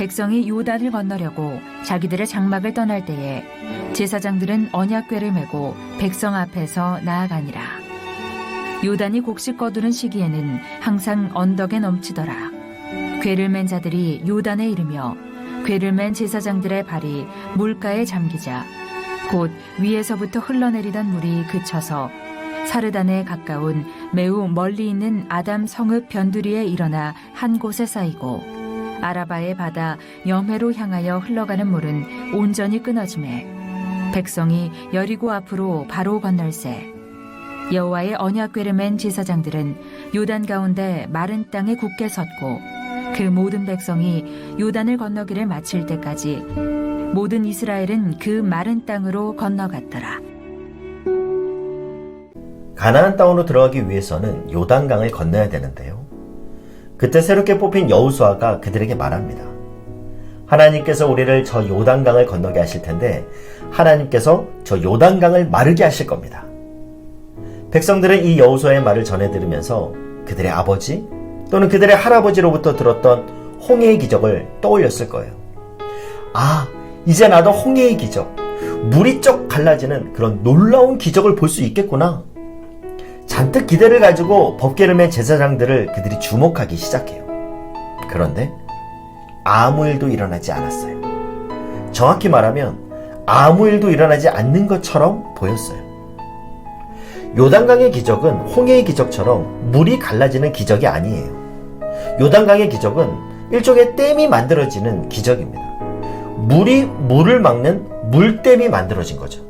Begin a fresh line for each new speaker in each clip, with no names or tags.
백성이 요단을 건너려고 자기들의 장막을 떠날 때에 제사장들은 언약궤를 메고 백성 앞에서 나아가니라. 요단이 곡식 거두는 시기에는 항상 언덕에 넘치더라. 궤를 맨 자들이 요단에 이르며 궤를 맨 제사장들의 발이 물가에 잠기자 곧 위에서부터 흘러내리던 물이 그쳐서 사르단에 가까운 매우 멀리 있는 아담 성읍 변두리에 일어나 한 곳에 쌓이고 아라바의 바다 염해로 향하여 흘러가는 물은 온전히 끊어지매 백성이 여리고 앞으로 바로 건널세 여호와의 언약궤를 맨 제사장들은 요단 가운데 마른 땅에 굳게 섰고 그 모든 백성이 요단을 건너기를 마칠 때까지 모든 이스라엘은 그 마른 땅으로 건너갔더라.
가나안 땅으로 들어가기 위해서는 요단강을 건너야 되는데요. 그때 새롭게 뽑힌 여호수아가 그들에게 말합니다. 하나님께서 우리를 저 요단강을 건너게 하실 텐데 하나님께서 저 요단강을 마르게 하실 겁니다. 백성들은 이 여호수아의 말을 전해 들으면서 그들의 아버지 또는 그들의 할아버지로부터 들었던 홍해의 기적을 떠올렸을 거예요. 아, 이제 나도 홍해의 기적, 물이 쩍 갈라지는 그런 놀라운 기적을 볼 수 있겠구나. 잔뜩 기대를 가지고 법궤를 맨 제사장들을 그들이 주목하기 시작해요. 그런데 아무 일도 일어나지 않았어요. 정확히 말하면 아무 일도 일어나지 않는 것처럼 보였어요. 요단강의 기적은 홍해의 기적처럼 물이 갈라지는 기적이 아니에요. 요단강의 기적은 일종의 댐이 만들어지는 기적입니다. 물이 물을 막는 물댐이 만들어진 거죠.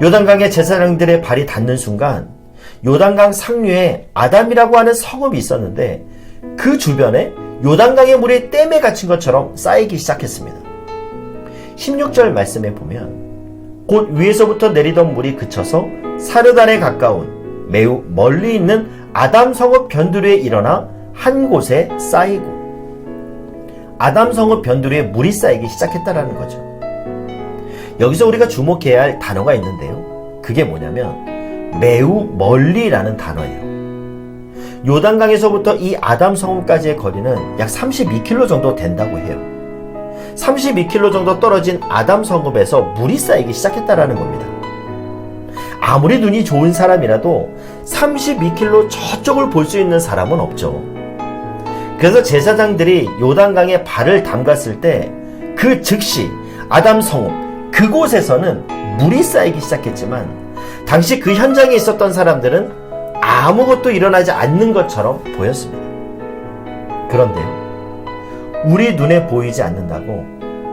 요단강의 제사장들의 발이 닿는 순간 요단강 상류에 아담이라고 하는 성읍이 있었는데 그 주변에 요단강의 물이 댐에 갇힌 것처럼 쌓이기 시작했습니다. 16절 말씀에 보면 곧 위에서부터 내리던 물이 그쳐서 사르단에 가까운 매우 멀리 있는 아담 성읍 변두리에 일어나 한 곳에 쌓이고 아담 성읍 변두리에 물이 쌓이기 시작했다라는 거죠. 여기서 우리가 주목해야 할 단어가 있는데요. 그게 뭐냐면 매우 멀리라는 단어예요. 요단강에서부터 이 아담 성읍까지의 거리는 약 32km 정도 된다고 해요. 32km 정도 떨어진 아담 성읍에서 물이 쌓이기 시작했다라는 겁니다. 아무리 눈이 좋은 사람이라도 32km 저쪽을 볼 수 있는 사람은 없죠. 그래서 제사장들이 요단강에 발을 담갔을 때 그 즉시 아담 성읍 그곳에서는 물이 쌓이기 시작했지만 당시 그 현장에 있었던 사람들은 아무것도 일어나지 않는 것처럼 보였습니다. 그런데요, 우리 눈에 보이지 않는다고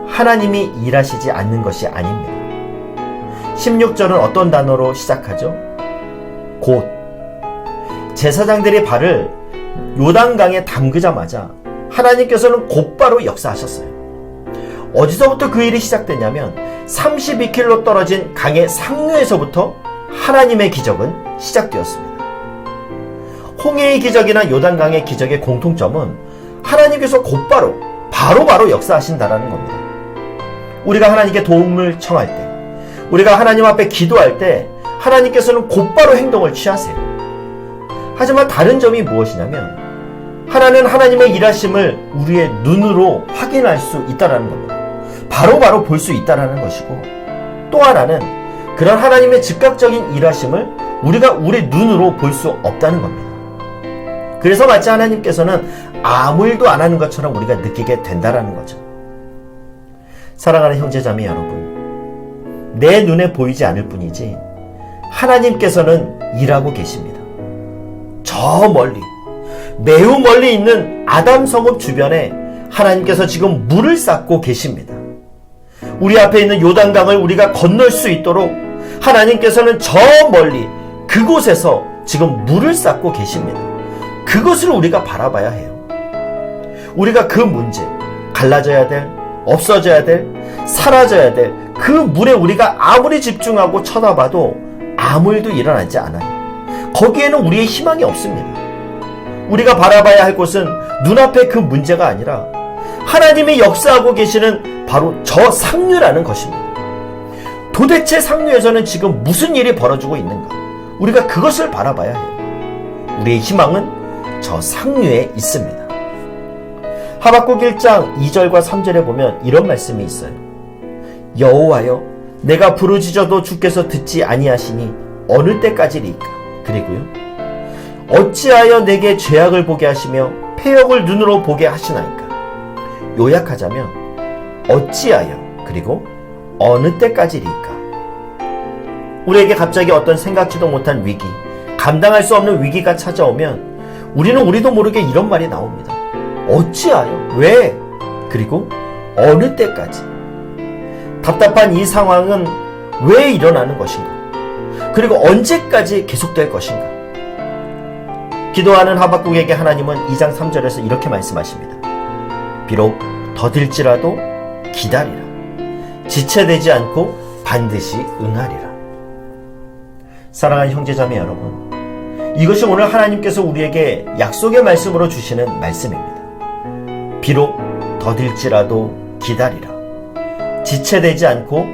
하나님이 일하시지 않는 것이 아닙니다. 16절은 어떤 단어로 시작하죠? 곧. 제사장들의 발을 요단강에 담그자마자 하나님께서는 곧바로 역사하셨어요. 어디서부터 그 일이 시작됐냐면 32km 떨어진 강의 상류에서부터 하나님의 기적은 시작되었습니다. 홍해의 기적이나 요단강의 기적의 공통점은 하나님께서 곧바로 바로 역사하신다라는 겁니다. 우리가 하나님께 도움을 청할 때, 우리가 하나님 앞에 기도할 때 하나님께서는 곧바로 행동을 취하세요. 하지만 다른 점이 무엇이냐면 하나는 하나님의 일하심을 우리의 눈으로 확인할 수 있다는 겁니다. 바로 볼 수 있다는 것이고, 또 하나는 그런 하나님의 즉각적인 일하심을 우리가 우리 눈으로 볼 수 없다는 겁니다. 그래서 마치 하나님께서는 아무 일도 안 하는 것처럼 우리가 느끼게 된다는 거죠. 사랑하는 형제자매 여러분, 내 눈에 보이지 않을 뿐이지 하나님께서는 일하고 계십니다. 저 멀리, 매우 멀리 있는 아담 성읍 주변에 하나님께서 지금 물을 쌓고 계십니다. 우리 앞에 있는 요단강을 우리가 건널 수 있도록 하나님께서는 저 멀리 그곳에서 지금 물을 쌓고 계십니다. 그것을 우리가 바라봐야 해요. 우리가 그 문제, 갈라져야 될, 없어져야 될, 사라져야 될 그 물에 우리가 아무리 집중하고 쳐다봐도 아무 일도 일어나지 않아요. 거기에는 우리의 희망이 없습니다. 우리가 바라봐야 할 곳은 눈앞의 그 문제가 아니라 하나님이 역사하고 계시는 바로 저 상류라는 것입니다. 도대체 상류에서는 지금 무슨 일이 벌어지고 있는가? 우리가 그것을 바라봐야 해요. 우리의 희망은 저 상류에 있습니다. 하박국 1장 2절과 3절에 보면 이런 말씀이 있어요. 여호와여, 내가 부르짖어도 주께서 듣지 아니하시니 어느 때까지리이까? 그리고요, 어찌하여 내게 죄악을 보게 하시며 패역을 눈으로 보게 하시나이까? 요약하자면 어찌하여, 그리고 어느 때까지리이까? 우리에게 갑자기 어떤 생각지도 못한 위기, 감당할 수 없는 위기가 찾아오면 우리는 우리도 모르게 이런 말이 나옵니다. 어찌하여? 왜? 그리고 어느 때까지? 답답한 이 상황은 왜 일어나는 것인가? 그리고 언제까지 계속될 것인가? 기도하는 하박국에게 하나님은 2장 3절에서 이렇게 말씀하십니다. 비록 더딜지라도 기다리라. 지체되지 않고 반드시 응하리라. 사랑하는 형제자매 여러분, 이것이 오늘 하나님께서 우리에게 약속의 말씀으로 주시는 말씀입니다. 비록 더딜지라도 기다리라. 지체되지 않고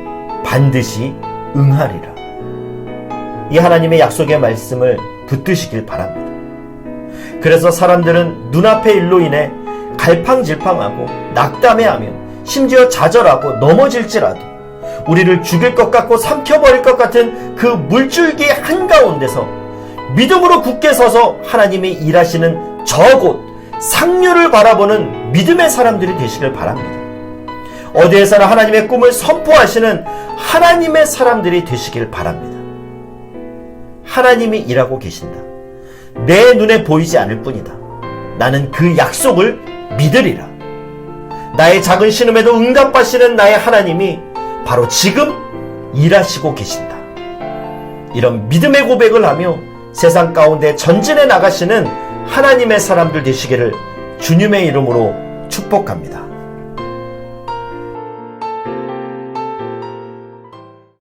반드시 응하리라. 이 하나님의 약속의 말씀을 붙드시길 바랍니다. 그래서 사람들은 눈앞의 일로 인해 갈팡질팡하고 낙담해하며 심지어 좌절하고 넘어질지라도 우리를 죽일 것 같고 삼켜버릴 것 같은 그 물줄기 한가운데서 믿음으로 굳게 서서 하나님이 일하시는 저곳 상류를 바라보는 믿음의 사람들이 되시길 바랍니다. 어디에서나 하나님의 꿈을 선포하시는 하나님의 사람들이 되시길 바랍니다. 하나님이 일하고 계신다. 내 눈에 보이지 않을 뿐이다. 나는 그 약속을 믿으리라. 나의 작은 신음에도 응답하시는 나의 하나님이 바로 지금 일하시고 계신다. 이런 믿음의 고백을 하며 세상 가운데 전진해 나가시는 하나님의 사람들 되시기를 주님의 이름으로 축복합니다.